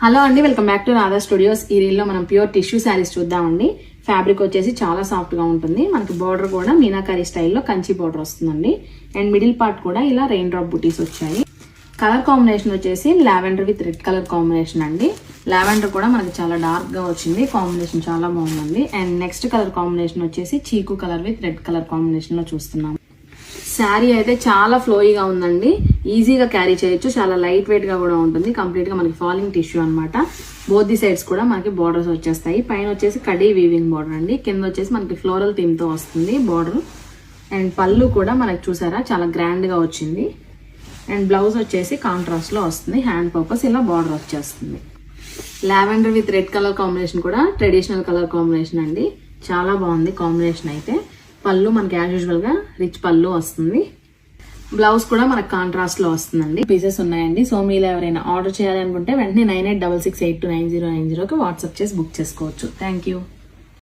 Hello అండి, welcome back to Radha studios. ఈ రీల్లో మనం ప్యూర్ టిష్యూ శారీస్ చూద్దామండి. ఫ్యాబ్రిక్ వచ్చేసి చాలా సాఫ్ట్ గా ఉంటుంది. మనకి బోర్డర్ కూడా మీనాకారి స్టైల్లో కంచి బోర్డర్ వస్తుందండి. అండ్ మిడిల్ పార్ట్ కూడా ఇలా రెయిన్ డ్రాప్ బుటీస్ వచ్చాయి. కలర్ కాంబినేషన్ వచ్చేసి lavender with red colour combination అండి. లావెండర్ కూడా మనకి చాలా డార్క్ గా వచ్చింది, కాంబినేషన్ చాలా బాగుందండి. అండ్ నెక్స్ట్ కలర్ కాంబినేషన్ వచ్చేసి చీకు colour with red colour combination లో చూస్తున్నాం. శారీ అయితే చాలా ఫ్లోయిగా ఉందండి, ఈజీగా క్యారీ చేయొచ్చు, చాలా లైట్ వెయిట్ గా కూడా ఉంటుంది. కంప్లీట్ గా మనకి ఫాలింగ్ టిష్యూ అనమాట. బోత్ ది సైడ్స్ కూడా మనకి బోర్డర్స్ వచ్చేస్తాయి. పైన వచ్చేసి కడీ వీవింగ్ బోర్డర్ అండి, కింద వచ్చేసి మనకి ఫ్లోరల్ థీమ్ తో వస్తుంది బోర్డర్. అండ్ పళ్ళు కూడా మనకి చూసారా చాలా గ్రాండ్ గా వచ్చింది. అండ్ బ్లౌజ్ వచ్చేసి కాంట్రాస్ట్ లో వస్తుంది, హ్యాండ్ పర్పస్ ఇలా బార్డర్ వచ్చేస్తుంది. Lavender with red colour combination కూడా ట్రెడిషనల్ కలర్ కాంబినేషన్ అండి, చాలా బాగుంది కాంబినేషన్ అయితే. పళ్ళు మనకి యాజ్ యూజువల్ గా రిచ్ పళ్ళు వస్తుంది. బ్లౌజ్ కూడా మనకు కాంట్రాస్ట్ లో వస్తుందండి. పీసెస్ ఉన్నాయండి. సో మీరు ఎవరైనా ఆర్డర్ చేయాలనుకుంటే వెంటనే 9866829090కి వాట్సాప్ చేసి బుక్ చేసుకోవచ్చు. Thank you.